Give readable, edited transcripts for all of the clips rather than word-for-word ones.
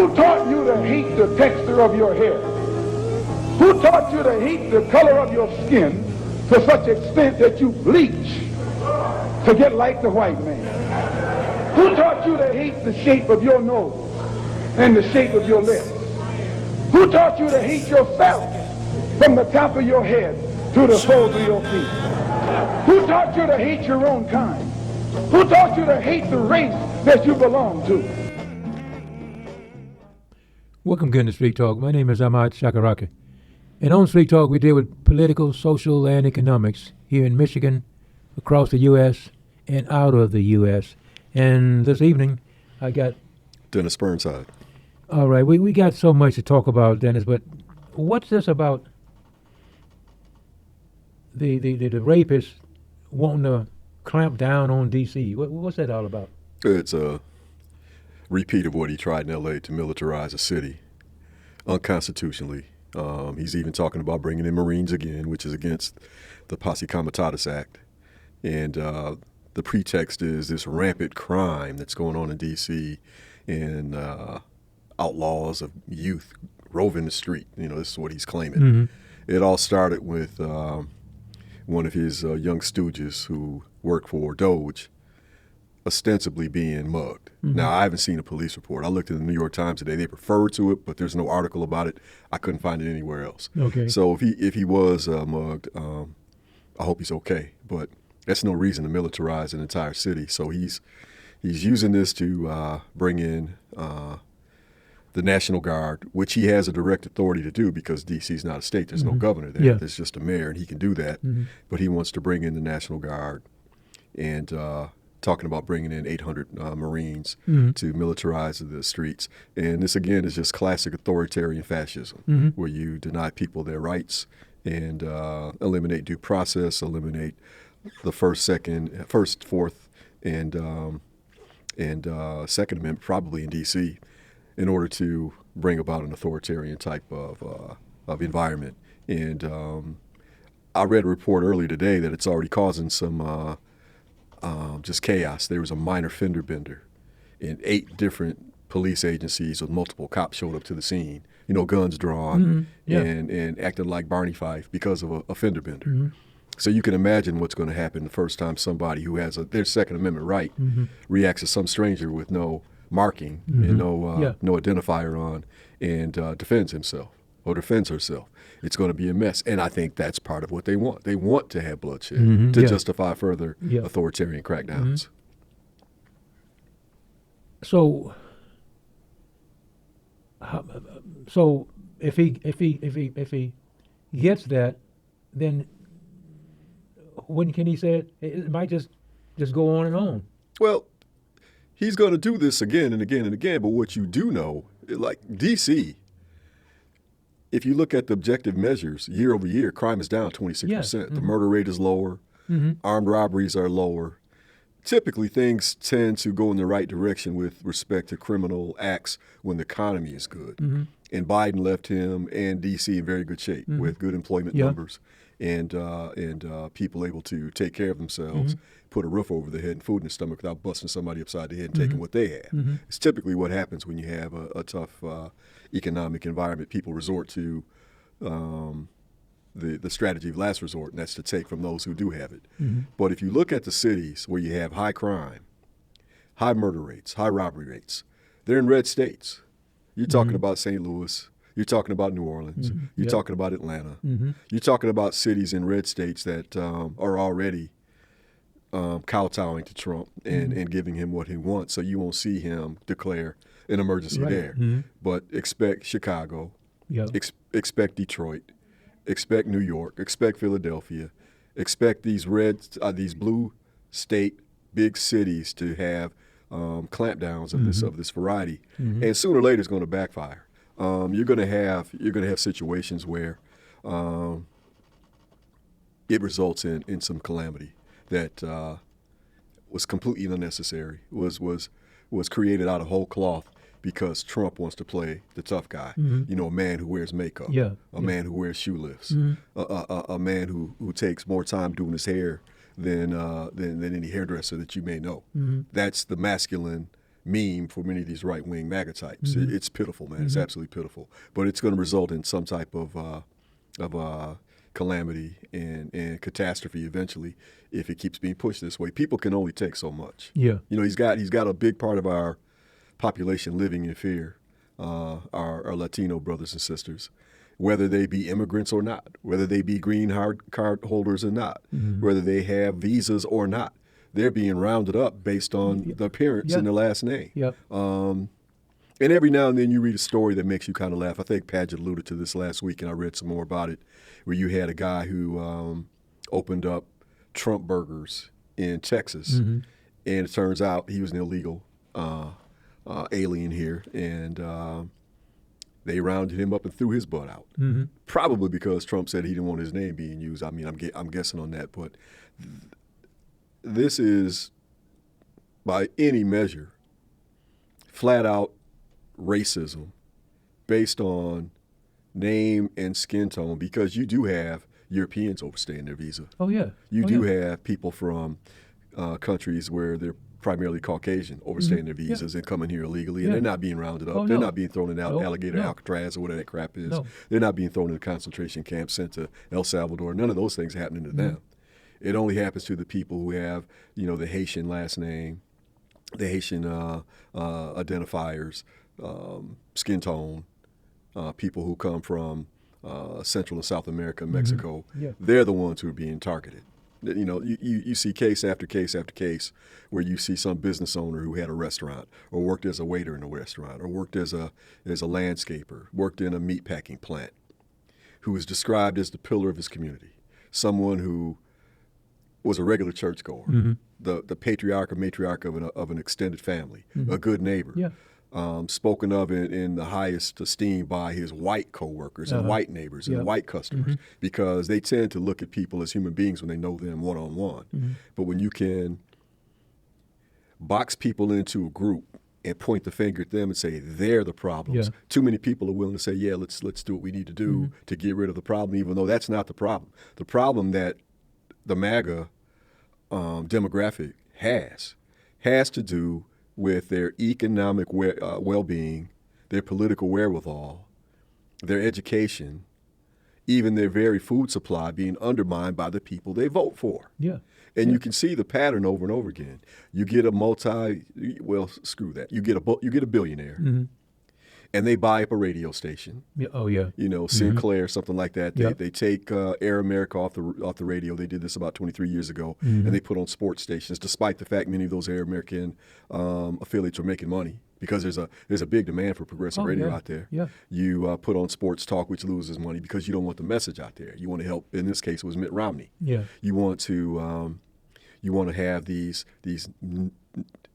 Who taught you to hate the texture of your hair? Who taught you to hate the color of your skin to such extent that you bleach to get like the white man? Who taught you to hate the shape of your nose and the shape of your lips? Who taught you to hate yourself from the top of your head to the soles of your feet? Who taught you to hate your own kind? Who taught you to hate the race that you belong to? Welcome again to Street Talk. My name is Ahmad Shakaraki. And on Street Talk, we deal with political, social, and economics here in Michigan, across the U.S., and out of the U.S. And this evening, I got Dennis Burnside. All right, we got so much to talk about, Dennis, but what's this about the rapists wanting to clamp down on D.C.? What's that all about? It's a repeat of what he tried in L.A. to militarize a city unconstitutionally. He's even talking about bringing in Marines again, which is against the Posse Comitatus Act. And the pretext is this rampant crime that's going on in D.C. and outlaws of youth roving the street. You know, this is what he's claiming. Mm-hmm. It all started with one of his young stooges who worked for Doge ostensibly being mugged. Mm-hmm. Now, I haven't seen a police report. I looked in the New York Times today. They referred to it, but there's no article about it. I couldn't find it anywhere else. Okay. So if he was mugged, I hope he's okay. But that's no reason to militarize an entire city. So he's using this to bring in the National Guard, which he has a direct authority to do because D.C. is not a state. There's no governor there. Yeah. There's just a mayor, and he can do that. Mm-hmm. But he wants to bring in the National Guard and talking about bringing in 800 Marines to militarize the streets. And this, again, is just classic authoritarian fascism, where you deny people their rights and eliminate due process, eliminate the first, fourth, and Second Amendment, probably in D.C., in order to bring about an authoritarian type of environment. And I read a report earlier today that it's already causing some just chaos. There was a minor fender bender in 8 different police agencies with multiple cops showed up to the scene, you know, guns drawn and acting like Barney Fife because of a fender bender. Mm-hmm. So you can imagine what's going to happen the first time somebody who has their Second Amendment right reacts to some stranger with no marking and no identifier on and defends himself or defends herself. It's going to be a mess. And I think that's part of what they want. They want to have bloodshed to justify further authoritarian crackdowns. So if he gets that, then when can he say it? It might just go on and on. Well, he's going to do this again and again and again. But what you do know, like D.C., if you look at the objective measures, year over year, crime is down 26%. Yeah. The murder rate is lower. Armed robberies are lower. Typically, things tend to go in the right direction with respect to criminal acts when the economy is good. And Biden left him and D.C. in very good shape with good employment numbers and people able to take care of themselves, put a roof over their head and food in their stomach without busting somebody upside the head and taking what they have. It's typically what happens when you have a tough economic environment. People resort to the strategy of last resort, and that's to take from those who do have it. But if you look at the cities where you have high crime, high murder rates, high robbery rates, they're in red states. You're talking about St. Louis. You're talking about New Orleans. You're talking about Atlanta. You're talking about cities in red states that are already kowtowing to Trump and giving him what he wants. So you won't see him declare an emergency there. But expect Chicago, expect Detroit, expect New York, expect Philadelphia, expect these blue state big cities to have clampdowns of this variety. And sooner or later it's going to backfire. You're going to have situations where it results in some calamity that was completely unnecessary, was created out of whole cloth because Trump wants to play the tough guy. You know, a man who wears makeup, a man who wears shoe lifts, a man who takes more time doing his hair than any hairdresser that you may know. That's the masculine meme for many of these right-wing MAGA types. It's pitiful, man. It's absolutely pitiful. But it's going to result in some type of calamity and catastrophe eventually if it keeps being pushed this way. People can only take so much. Yeah. You know, he's got a big part of our population living in fear, our Latino brothers and sisters, whether they be immigrants or not, whether they be green card holders or not, whether they have visas or not. They're being rounded up based on the appearance and the last name. Yep. And every now and then you read a story that makes you kind of laugh. I think Padgett alluded to this last week, and I read some more about it, where you had a guy who opened up Trump burgers in Texas, and it turns out he was an illegal alien here, and they rounded him up and threw his butt out. Probably because Trump said he didn't want his name being used. I mean, I'm guessing on that, but this is, by any measure, flat out racism based on name and skin tone, because you do have Europeans overstaying their visa. Oh, yeah. You do have people from countries where they're primarily Caucasian overstaying their visas and coming here illegally, and they're not being rounded up. They're not being thrown in alligator Alcatraz or whatever that crap is. They're not being thrown in a concentration camp, sent to El Salvador. None of those things are happening to them. It only happens to the people who have, you know, the Haitian last name, the Haitian identifiers, skin tone, people who come from Central and South America, Mexico. They're the ones who are being targeted. You know, you see case after case after case where you see some business owner who had a restaurant or worked as a waiter in a restaurant or worked as a landscaper, worked in a meatpacking plant, who is described as the pillar of his community, someone who was a regular churchgoer, the patriarch or matriarch of an extended family, a good neighbor, spoken of in the highest esteem by his white coworkers and white neighbors and white customers, because they tend to look at people as human beings when they know them one-on-one. But when you can box people into a group and point the finger at them and say they're the problems, too many people are willing to say, yeah, let's do what we need to do to get rid of the problem, even though that's not the problem. The problem that the MAGA demographic has to do with their economic well-being, their political wherewithal, their education, even their very food supply being undermined by the people they vote for. And you can see the pattern over and over again. You get screw that. You get a billionaire, and they buy up a radio station. You know, Sinclair, something like that. They take Air America off the radio. They did this about 23 years ago, and they put on sports stations, despite the fact many of those Air American affiliates are making money, because there's a big demand for progressive radio out there. You put on sports talk, which loses money because you don't want the message out there. You want to help. In this case, it was Mitt Romney. You want to have these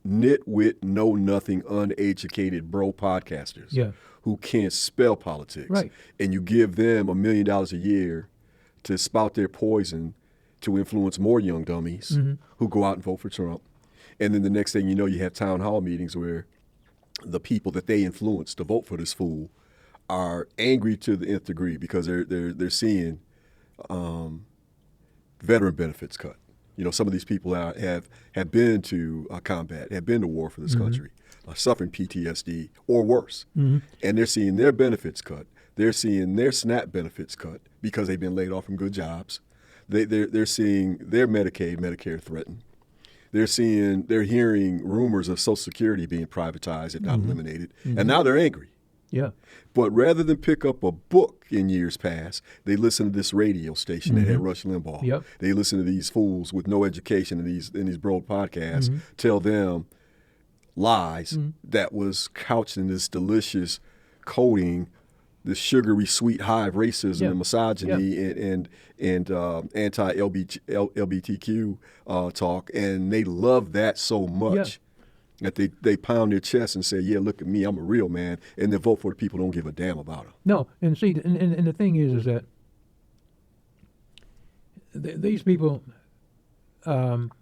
nitwit, know-nothing, uneducated bro podcasters who can't spell politics. And you give them $1 million a year to spout their poison to influence more young dummies who go out and vote for Trump. And then the next thing you know, you have town hall meetings where the people that they influence to vote for this fool are angry to the nth degree because they're seeing veteran benefits cut. You know, some of these people have been to combat, have been to war for this country, suffering PTSD or worse, and they're seeing their benefits cut. They're seeing their SNAP benefits cut because they've been laid off from good jobs. They're seeing their Medicaid, Medicare threatened. They're hearing rumors of Social Security being privatized and not eliminated, and now they're angry. But rather than pick up a book in years past, they listen to this radio station that had Rush Limbaugh. They listen to these fools with no education in these broad podcasts tell them lies that was couched in this delicious coating, this sugary sweet high of racism and misogyny and anti-LGBTQ talk, and they love that so much. That they pound their chest and say, yeah, look at me, I'm a real man, and they vote for the people who don't give a damn about them. No, and see, and the thing is that these people, and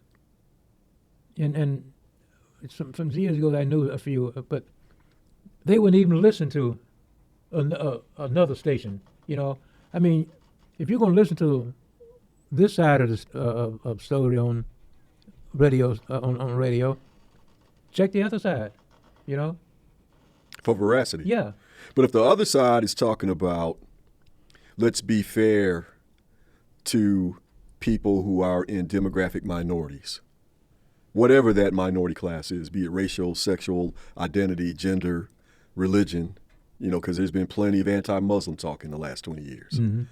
some years ago I knew a few, but they wouldn't even listen to another station. You know, I mean, if you're going to listen to this side of the story on radio, check the other side. you know? For veracity. Yeah. But if the other side is talking about, let's be fair to people who are in demographic minorities, whatever that minority class is, be it racial, sexual identity, gender, religion, because there's been plenty of anti-Muslim talk in the last 20 years. Mm-hmm.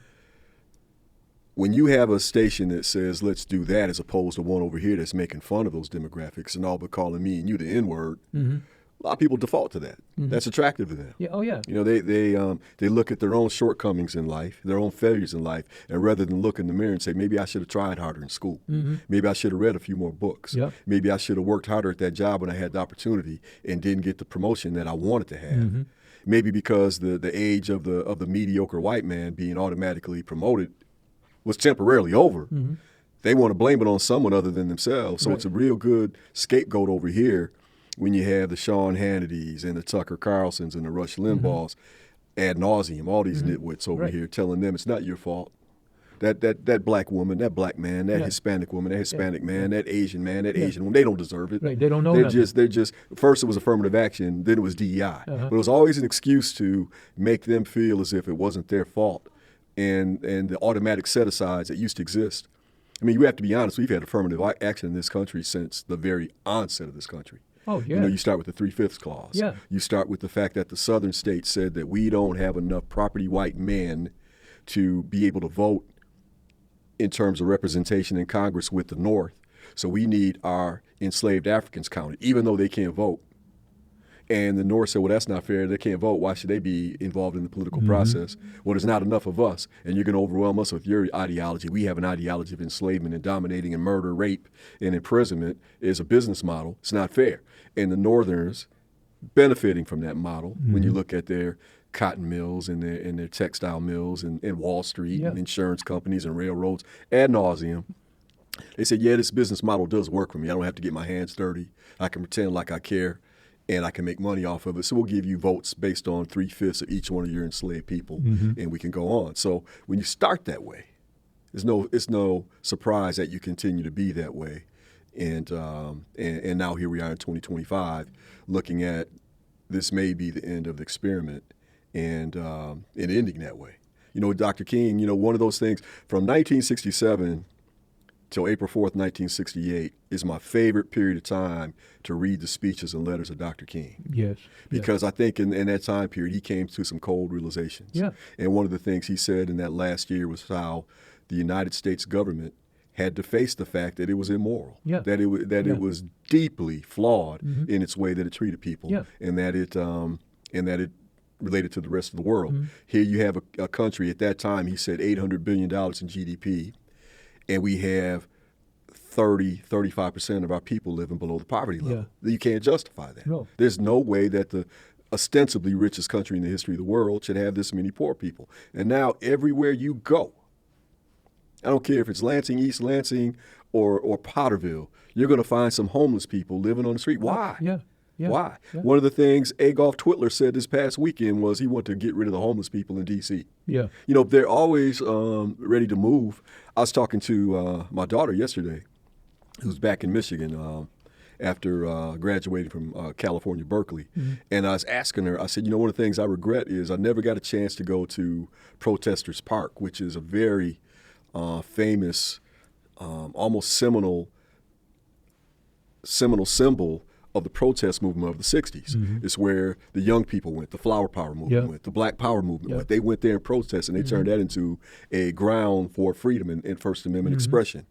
When you have a station that says, let's do that, as opposed to one over here that's making fun of those demographics and all but calling me and you the N-word, Mm-hmm. a lot of people default to that. Mm-hmm. That's attractive to them. Yeah. Oh, yeah. They look at their own shortcomings in life, their own failures in life, and rather than look in the mirror and say, maybe I should have tried harder in school. Mm-hmm. Maybe I should have read a few more books. Yep. Maybe I should have worked harder at that job when I had the opportunity and didn't get the promotion that I wanted to have. Mm-hmm. Maybe because the age of the mediocre white man being automatically promoted was temporarily over. Mm-hmm. They want to blame it on someone other than themselves. So Right. it's a real good scapegoat over here when you have the Sean Hannitys and the Tucker Carlsons and the Rush Limbaughs ad nauseum, all these nitwits over Right. here telling them it's not your fault. That black woman, that black man, that Yeah. Hispanic woman, that Hispanic man, that Asian man, that Yeah. Asian woman, they don't deserve it. Right. They don't know They're nothing. just first it was affirmative action, then it was DEI. But it was always an excuse to make them feel as if it wasn't their fault. And the automatic set-asides that used to exist. I mean, you have to be honest, we've had affirmative action in this country since the very onset of this country. Oh, yeah. You start with the 3/5 clause. Yeah. You start with the fact that the southern states said that we don't have enough property white men to be able to vote in terms of representation in Congress with the North. So we need our enslaved Africans counted, even though they can't vote. And the North said, well, that's not fair. They can't vote. Why should they be involved in the political process? Well, there's not enough of us, and you're going to overwhelm us with your ideology. We have an ideology of enslavement and dominating and murder, rape, and imprisonment is a business model. It's not fair. And the Northerners benefiting from that model when you look at their cotton mills and their textile mills and Wall Street and insurance companies and railroads ad nauseum. They said, yeah, this business model does work for me. I don't have to get my hands dirty. I can pretend like I care. And I can make money off of it. So we'll give you votes based on 3/5 of each one of your enslaved people, and we can go on. So when you start that way, it's no surprise that you continue to be that way. And now here we are in 2025, looking at this may be the end of the experiment, and ending that way. Dr. King, one of those things from 1967 till April 4th, 1968 is my favorite period of time to read the speeches and letters of Dr. King. Yes. Because I think in that time period, he came to some cold realizations. Yeah. And one of the things he said in that last year was how the United States government had to face the fact that it was immoral, Yeah. that it was deeply flawed in its way that it treated people, Yeah. and that it related to the rest of the world. Here you have a country at that time, he said $800 billion in GDP, and we have 35% of our people living below the poverty level. You can't justify that. No. There's no way that the ostensibly richest country in the history of the world should have this many poor people. And now everywhere you go, I don't care if it's Lansing, East Lansing, or Potterville, you're going to find some homeless people living on the street. Why? Yeah. Yeah. Why? Yeah. One of the things Adolf Twitler said this past weekend was he wanted to get rid of the homeless people in D.C. Yeah. They're always ready to move. I was talking to my daughter yesterday, who's back in Michigan after graduating from California, Berkeley. And I was asking her, I said, one of the things I regret is I never got a chance to go to Protesters Park, which is a very famous, almost seminal symbol of the protest movement of the 60s. It's where the young people went, the Flower Power movement went, the Black Power movement went. They went there and protested, and they turned that into a ground for freedom and First Amendment expression.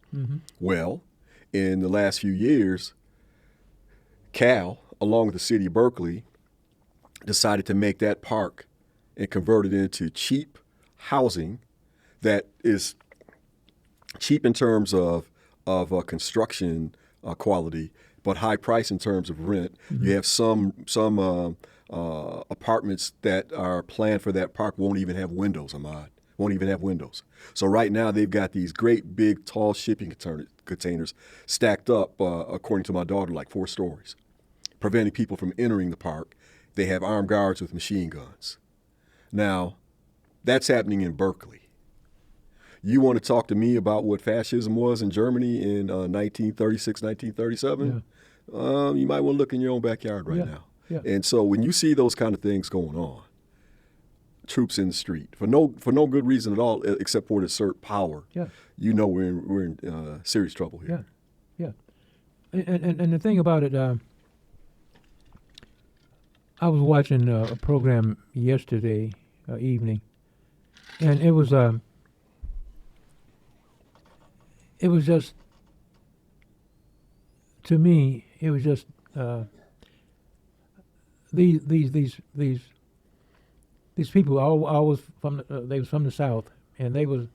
Well, in the last few years, Cal, along with the city of Berkeley, decided to make that park and convert it into cheap housing that is cheap in terms of construction quality, but high price in terms of rent. You have some apartments that are planned for that park won't even have windows, Ahmad. Won't even have windows. So right now they've got these great big tall shipping containers stacked up, according to my daughter, like 4 stories, preventing people from entering the park. They have armed guards with machine guns. Now, that's happening in Berkeley. You want to talk to me about what fascism was in Germany in 1936, 1937? You might want to look in your own backyard right now. Yeah. And so when you see those kind of things going on, troops in the street for no good reason at all except for to assert power, Yeah. you know we're in serious trouble here. Yeah. And the thing about it, I was watching a program yesterday evening, and it was just, to me, it was just these people always from they was from the South, and they was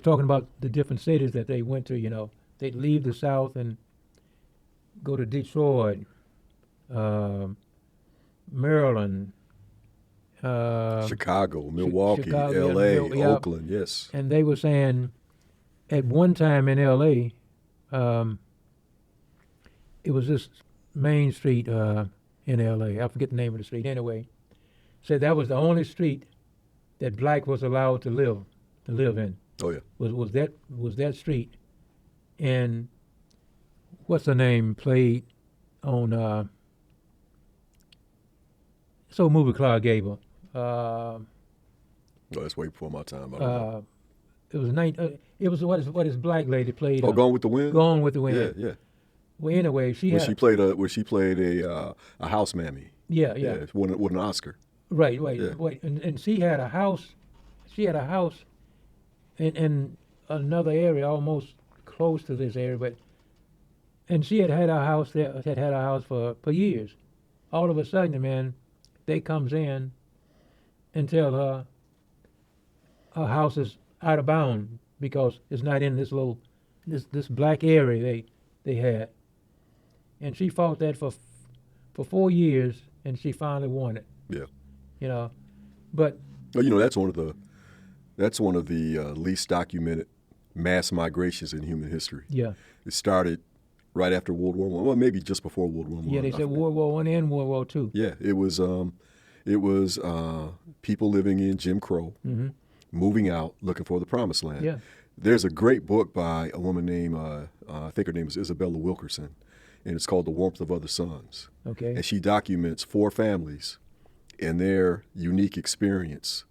talking about the different cities that they went to. You know, they'd leave the South and go to Detroit, Maryland, Chicago, Milwaukee, Chicago, L.A., yeah. Oakland, yes. And they were saying at one time in L.A., it was this main street in L.A. I forget the name of the street. Anyway, said that was the only street that black was allowed to live in. Oh yeah. Was that street, and what's her name played on movie Clark Gable. No, that's way before my time. I don't know. It was what his black lady played. Gone with the Wind. Gone with the Wind. Yeah, yeah. Well, anyway, She played a house mammy. Yeah. Won an Oscar. Right. Yeah. And she had a house. She had a house in another area, almost close to this area, and she had a house there. Had a house for years. All of a sudden, man, they comes in and tell her house is out of bounds because it's not in this this black area they had, and she fought that for 4 years, and she finally won it. Yeah. You know, but well, you know that's one of the least documented mass migrations in human history. yeah, It started right after World War I. Well, maybe just before World War I. yeah, they said World War I and World War II. Yeah, it was people living in Jim Crow, Mm-hmm. moving out, looking for the promised land. Yeah. There's a great book by a woman named, I think her name is Isabella Wilkerson, and it's called The Warmth of Other Suns. Okay. And she documents 4 families and their unique experience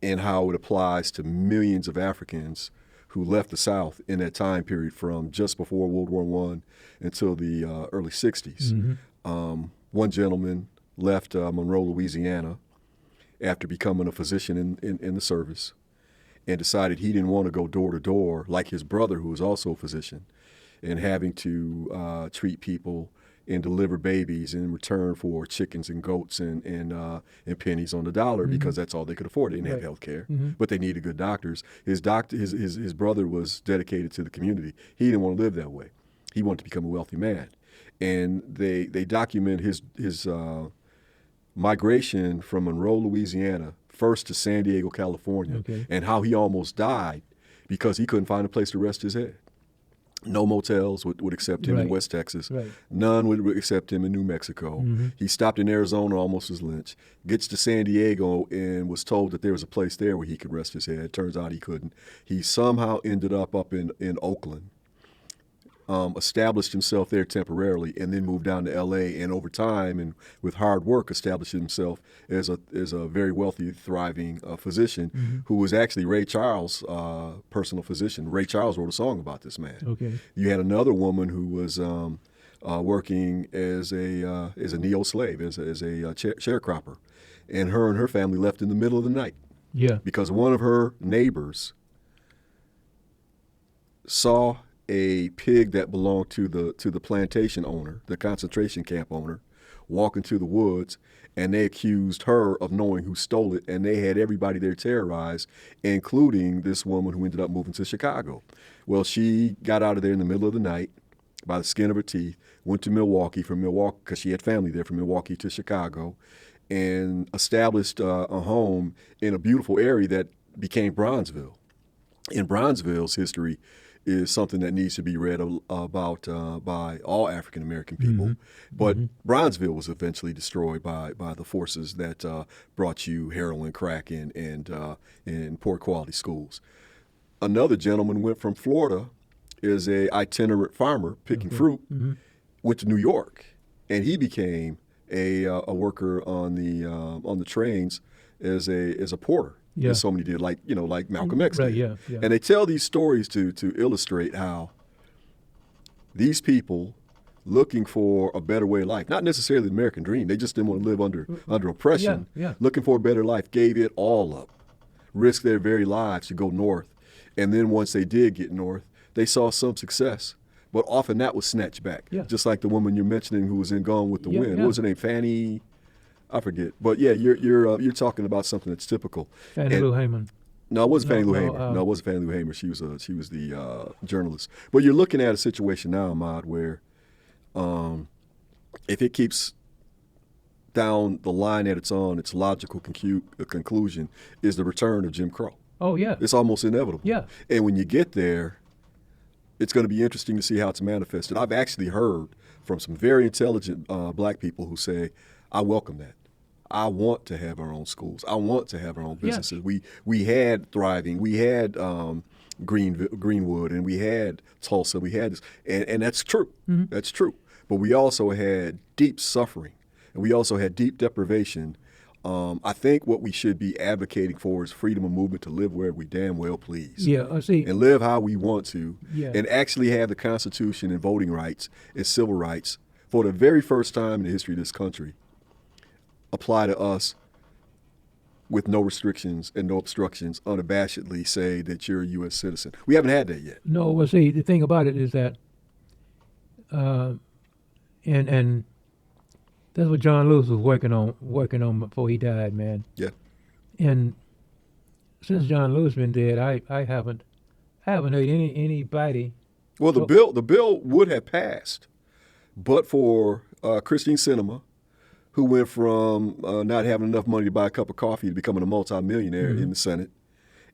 and how it applies to millions of Africans who left the South in that time period from just before World War I until the early 60s. Mm-hmm. One gentleman left Monroe, Louisiana, after becoming a physician in the service, and decided he didn't want to go door to door like his brother, who was also a physician, and having to treat people and deliver babies in return for chickens and goats and pennies on the dollar, Mm-hmm. because that's all they could afford. They didn't have Right. health care, Mm-hmm. but they needed good doctors. His brother was dedicated to the community. He didn't want to live that way. He wanted to become a wealthy man. And they document his migration from Monroe, Louisiana, first to San Diego, California, Okay. and how he almost died because he couldn't find a place to rest his head. No motels would accept him in Right. West Texas. Right. None would accept him in New Mexico. Mm-hmm. He stopped in Arizona, almost as lynched. Gets to San Diego and was told that there was a place there where he could rest his head. Turns out he couldn't. He somehow ended up in Oakland, established himself there temporarily, and then moved down to L.A. And over time, and with hard work, established himself as a very wealthy, thriving physician, Mm-hmm. who was actually Ray Charles' personal physician. Ray Charles wrote a song about this man. Okay. You had another woman who was working as a neo-slave, as a sharecropper, and her family left in the middle of the night Yeah. because one of her neighbors saw a pig that belonged to the plantation owner, the concentration camp owner, walk into the woods, and they accused her of knowing who stole it, and they had everybody there terrorized, including this woman who ended up moving to Chicago. Well, she got out of there in the middle of the night by the skin of her teeth, went to Milwaukee, because she had family there, from Milwaukee to Chicago, and established a home in a beautiful area that became Bronzeville. And Bronzeville's history is something that needs to be read about by all African American people. Mm-hmm. But Mm-hmm. Bronzeville was eventually destroyed by the forces that brought you heroin, crack, and poor quality schools. Another gentleman went from Florida as a itinerant farmer picking Okay. fruit. Mm-hmm. went to New York, and he became a worker on the trains as a porter. Yeah. As so many did, like Malcolm X Right, did. yeah, yeah. And they tell these stories to illustrate how these people looking for a better way of life, not necessarily the American dream, they just didn't want to live under oppression, Yeah. looking for a better life, gave it all up, risked their very lives to go north. And then once they did get north, they saw some success. But often that was snatched back. Yeah. Just like the woman you're mentioning who was in Gone with the Yeah, Wind. yeah. What was her name? Fannie? I forget. But yeah, you're talking about something that's typical. Fannie Lou Hamer. No, it wasn't Fannie Lou Hamer. no, No, it wasn't Fannie Lou Hamer. She was the journalist. But you're looking at a situation now, Ahmad, where if it keeps down the line that it's on, its logical conclusion is the return of Jim Crow. Oh, yeah. It's almost inevitable. Yeah. And when you get there, it's going to be interesting to see how it's manifested. I've actually heard from some very intelligent black people who say, I welcome that. I want to have our own schools. I want to have our own businesses. Yeah. We had thriving. We had Greenwood, and we had Tulsa. We had this, and that's true. Mm-hmm. That's true. But we also had deep suffering, and we also had deep deprivation. I think what we should be advocating for is freedom of movement to live where we damn well please. Yeah, see. And live how we want to, Yeah. and actually have the Constitution and voting rights and civil rights for the very first time in the history of this country apply to us with no restrictions and no obstructions, unabashedly say that you're a U.S. citizen. We haven't had that yet. No, well, see, the thing about it is that, and that's what John Lewis was working on before he died, man. Yeah. And since John Lewis been dead, I haven't heard anybody. Well, the bill would have passed, but for Christine Sinema, who went from not having enough money to buy a cup of coffee to becoming a multimillionaire in the Senate,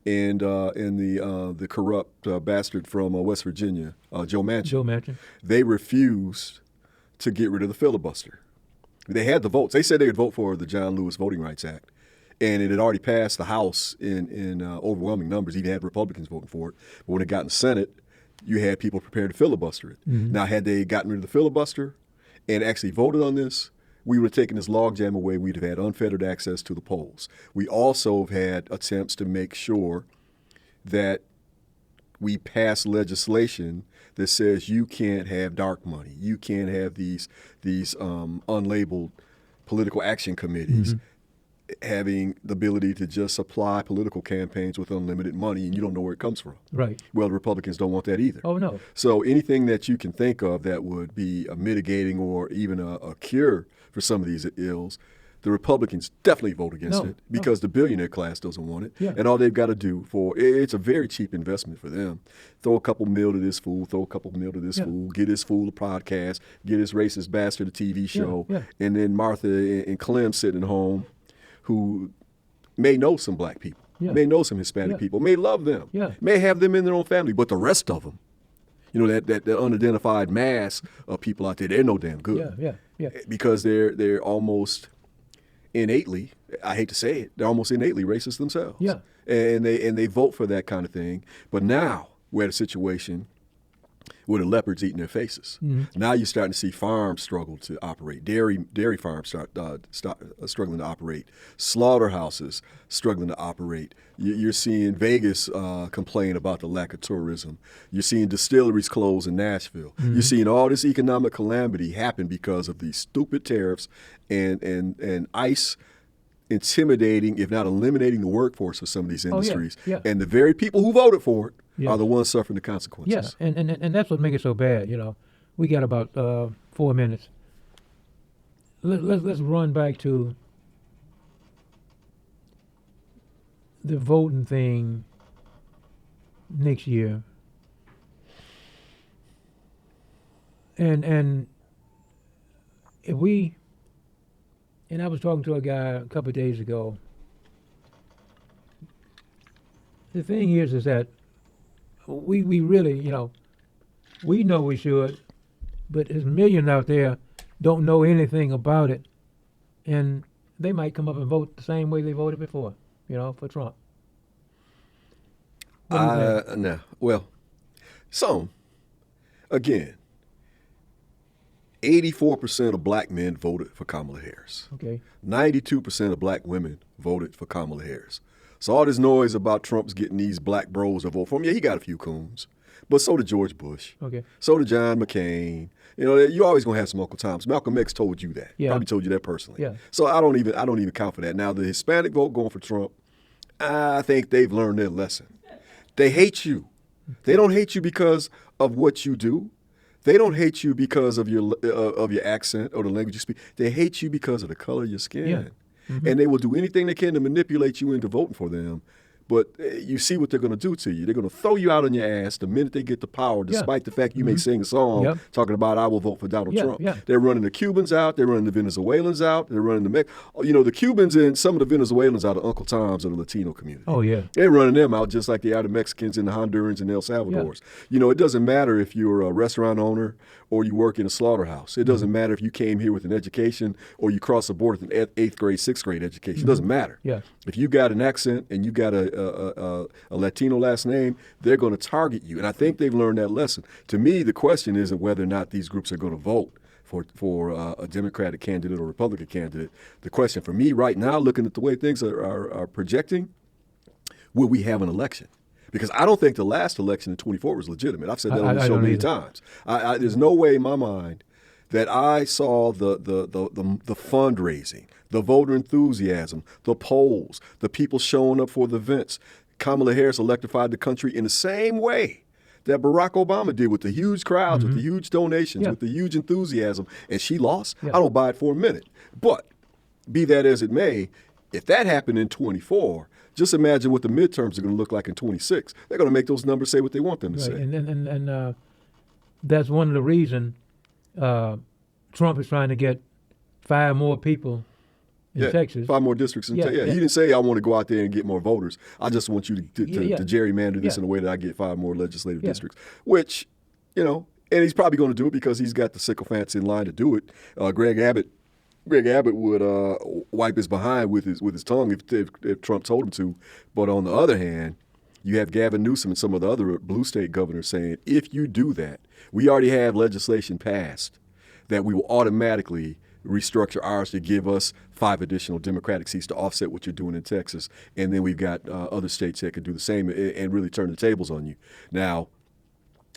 and the corrupt bastard from West Virginia, Joe Manchin. They refused to get rid of the filibuster. They had the votes. They said they would vote for the John Lewis Voting Rights Act, and it had already passed the House in overwhelming numbers. Even had Republicans voting for it. But when it got in the Senate, you had people prepared to filibuster it. Mm-hmm. Now, had they gotten rid of the filibuster and actually voted on this, we would have taken this logjam away. We'd have had unfettered access to the polls. We also have had attempts to make sure that we pass legislation that says you can't have dark money. You can't have these unlabeled political action committees having the ability to just supply political campaigns with unlimited money, and you don't know where it comes from. Right. Well, the Republicans don't want that either. Oh, no. So anything that you can think of that would be a mitigating or even a cure for some of these ills, the Republicans definitely vote against it because the billionaire class doesn't want it. Yeah. And all they've got to do it's a very cheap investment for them. Throw a couple mil to this fool, throw a couple mil to this fool, get this fool a podcast, get this racist bastard a TV show, and then Martha and Clem sitting at home who may know some black people, may know some Hispanic people, may love them, may have them in their own family, but the rest of them, that unidentified mass of people out there, they're no damn good. Because they're almost innately, I hate to say it, they're almost innately racist themselves. Yeah. And they vote for that kind of thing. But now we're at a situation where the leopards eating their faces. Mm-hmm. Now you're starting to see farms struggle to operate. Dairy farms start struggling to operate. Slaughterhouses struggling to operate. You're seeing Vegas complain about the lack of tourism. You're seeing distilleries close in Nashville. Mm-hmm. You're seeing all this economic calamity happen because of these stupid tariffs and ICE intimidating, if not eliminating, the workforce of some of these industries. And the very people who voted for it are the ones suffering the consequences. Yeah, and that's what makes it so bad. We got about 4 minutes. Let's run back to the voting thing next year. And if we, and I was talking to a guy a couple of days ago. The thing is that we really, we know we should, but there's millions out there don't know anything about it, and they might come up and vote the same way they voted before, for Trump. No. Well, some, again, 84% of black men voted for Kamala Harris. Okay. 92% of black women voted for Kamala Harris. So all this noise about Trump's getting these black bros to vote for him, yeah, he got a few coons. But so did George Bush. Okay. So did John McCain. You know, you're always gonna have some Uncle Toms. Malcolm X told you that. Yeah. Probably told you that personally. Yeah. So I don't even count for that. Now the Hispanic vote going for Trump, I think they've learned their lesson. They hate you. They don't hate you because of what you do. They don't hate you because of your accent or the language you speak. They hate you because of the color of your skin. Yeah. Mm-hmm. And they will do anything they can to manipulate you into voting for them. But you see what they're going to do to you. They're going to throw you out on your ass the minute they get the power, despite the fact you may sing a song talking about, I will vote for Donald Trump. Yeah. They're running the Cubans out. They're running the Venezuelans out. They're running the Cubans and some of the Venezuelans out of Uncle Tom's of the Latino community. Oh, yeah. They're running them out just like they are the Mexicans and the Hondurans and El Salvadors. Yeah. It doesn't matter if you're a restaurant owner or you work in a slaughterhouse. It doesn't matter if you came here with an education or you cross the border with an 8th grade, 6th grade education. It doesn't matter. Yeah. If you got an accent and you got a Latino last name, they're going to target you. And I think they've learned that lesson. To me, the question isn't whether or not these groups are going to vote for a Democratic candidate or Republican candidate. The question for me right now, looking at the way things are projecting, will we have an election? Because I don't think the last election in 24 was legitimate. I've said that on the show many times. There's no way in my mind that I saw the fundraising, the voter enthusiasm, the polls, the people showing up for the events. Kamala Harris electrified the country in the same way that Barack Obama did, with the huge crowds, with the huge donations, with the huge enthusiasm, and she lost. I don't buy it for a minute. But be that as it may, if that happened in 24, just imagine what the midterms are going to look like in 26. They're going to make those numbers say what they want them to say. And that's one of the reasons Trump is trying to get 5 more people in Texas. 5 more districts. He didn't say, I want to go out there and get more voters. I just want you to gerrymander this in a way that I get 5 more legislative districts, which, and he's probably going to do it because he's got the sycophants in line to do it. Greg Abbott would wipe his behind with his tongue if Trump told him to. But on the other hand, you have Gavin Newsom and some of the other blue state governors saying, if you do that, we already have legislation passed that we will automatically restructure ours to give us 5 additional Democratic seats to offset what you're doing in Texas. And then we've got other states that could do the same and really turn the tables on you. Now,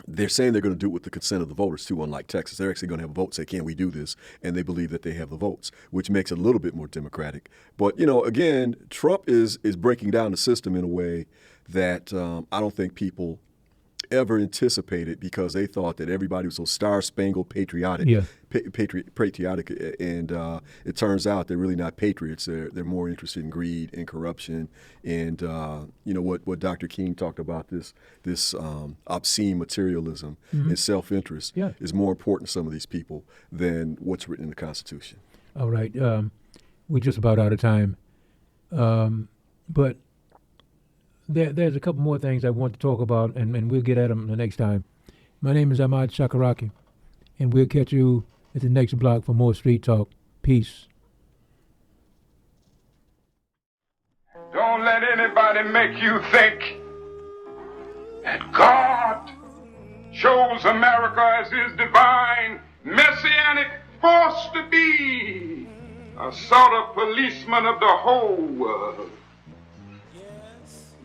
they're saying they're going to do it with the consent of the voters, too, unlike Texas. They're actually going to have a vote, say, can we do this? And they believe that they have the votes, which makes it a little bit more democratic. But, again, Trump is breaking down the system in a way that I don't think people ever anticipated, because they thought that everybody was so star-spangled patriotic, and it turns out they're really not patriots. They're more interested in greed and corruption, and what Dr. King talked about, this obscene materialism and self-interest is more important to some of these people than what's written in the Constitution. All right, we're just about out of time, but there's a couple more things I want to talk about, and we'll get at them the next time. My name is Ahmad Shakaraki, and we'll catch you at the next block for more Street Talk. Peace. Don't let anybody make you think that God chose America as his divine messianic force to be a sort of policeman of the whole world.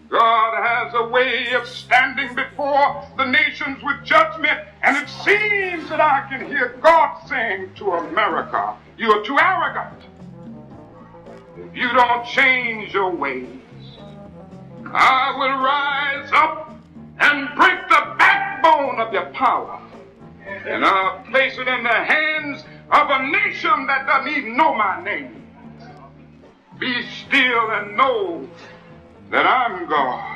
God has a way of standing before the nations with judgment, and it seems that I can hear God saying to America, you are too arrogant. If you don't change your ways, I will rise up and break the backbone of your power, and I'll place it in the hands of a nation that doesn't even know my name. Be still and know that I'm God.